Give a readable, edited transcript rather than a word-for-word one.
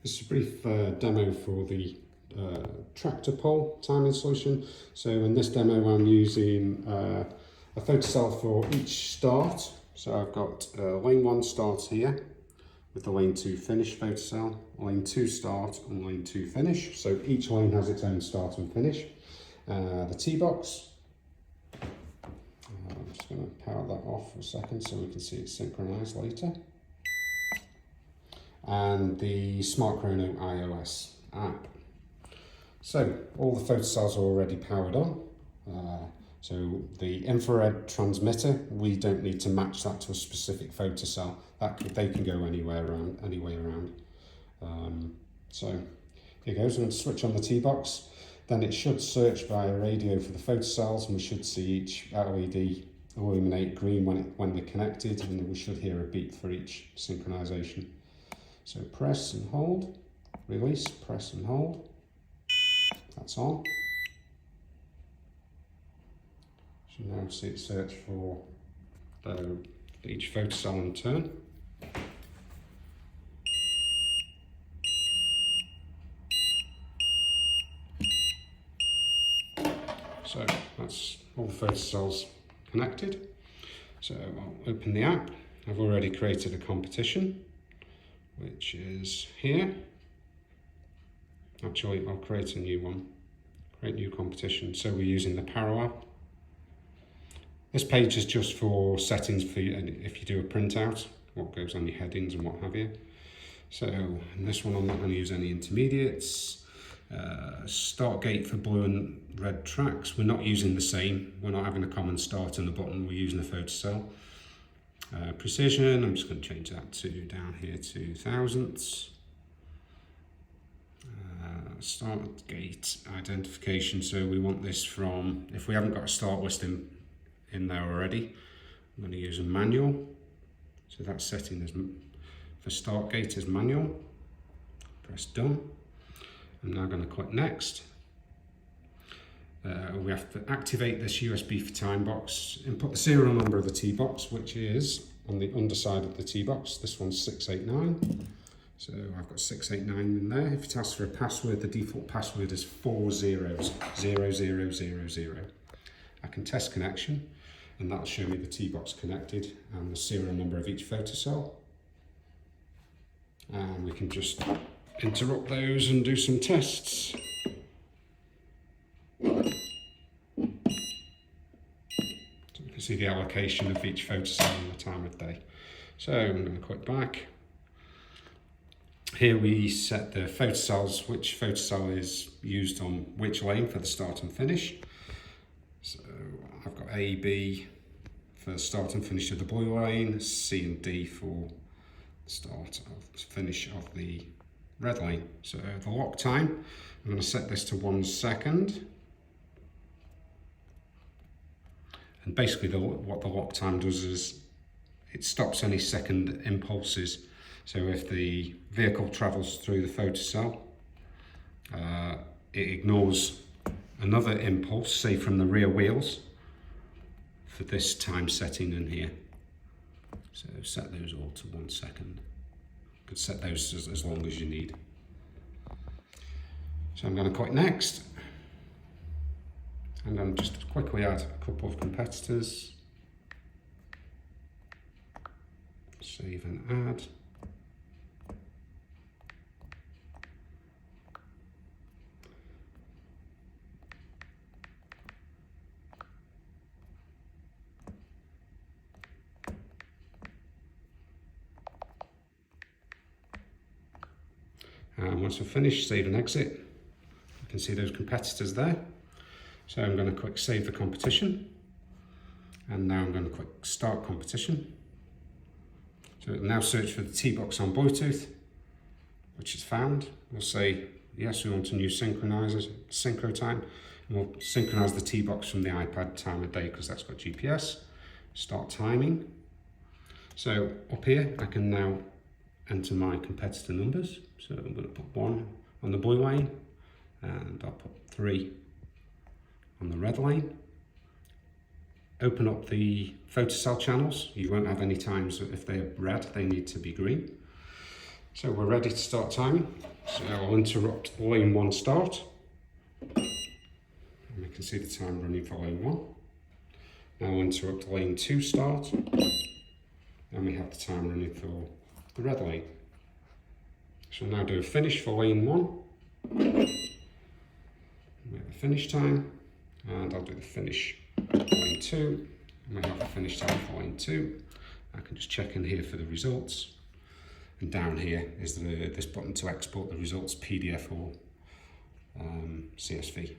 This is a brief demo for the tractor pole timing solution. So in this demo I'm using a photocell for each start. So I've got lane 1 start here with the lane 2 finish photocell, lane 2 start and lane 2 finish. So each lane has its own start and finish. The T-box, I'm just going to power that off for a second so we can see it synchronized later. And the SmartChrono iOS app. So all the photocells are already powered on. So the infrared transmitter, we don't need to match that to a specific photocell. They can go anywhere around. So here goes. I'm going to switch on the T-box. Then it should search via radio for the photocells, and we should see each LED illuminate green when they're connected, and we should hear a beep for each synchronization. So press and hold, release, press and hold. That's on. So now see it search for each photocell in turn. So that's all the photocells connected. So I'll open the app. I've already created a competition, which is here. Actually, I'll create a new one. Create new competition. So we're using the Paro app. This page is just for settings for you, if you do a printout, what goes on your headings and what have you. So in this one, I'm not going to use any intermediates. Start gate for blue and red tracks. We're not using the same. We're not having a common start and a button. We're using a photocell. Precision, I'm just going to change that to down here to thousandths. Start gate identification, so we want this from, if we haven't got a start list in there already, I'm going to use a manual. So that setting is for start gate is manual. Press done. I'm now going to click next. We have to activate this USB for time box, input the serial number of the T-box, which is on the underside of the T-box. This one's 689. So I've got 689 in there. If it asks for a password, the default password is 400000. I can test connection, and that'll show me the T-box connected and the serial number of each photocell. And we can just interrupt those and do some tests. See the allocation of each photocell and the time of day. So I'm going to click back. Here we set the photocells, which photocell is used on which lane for the start and finish. So I've got A, B for start and finish of the blue lane, C and D for start of finish of the red lane. So the lock time, I'm going to set this to 1 second. And basically what the lock time does is it stops any second impulses. So if the vehicle travels through the photocell, it ignores another impulse, say from the rear wheels, for this time setting in here. So set those all to 1 second. You could set those as long as you need. So I'm going to click next. And then just quickly add a couple of competitors. Save and add. And once we're finished, save and exit. You can see those competitors there. So I'm going to click save the competition, and now I'm going to click start competition. So it'll now search for the T-box on Bluetooth, which is found. We'll say yes, we want a new synchro time, and we'll synchronize the T-box from the iPad time of day because that's got GPS. Start timing. So up here I can now enter my competitor numbers. So I'm going to put 1 on the blue lane, and I'll put 3 on the red lane. Open up the photocell channels. You won't have any times if they're red, they need to be green. So we're ready to start timing. So I'll interrupt lane 1 start. And we can see the time running for lane 1. Now we'll interrupt lane 2 start. And we have the time running for the red lane. So we'll now do a finish for lane 1. We have a finish time. And I'll do the finish for lane 2. And we have a finish time for lane 2. I can just check in here for the results. And down here is this button to export the results PDF or CSV.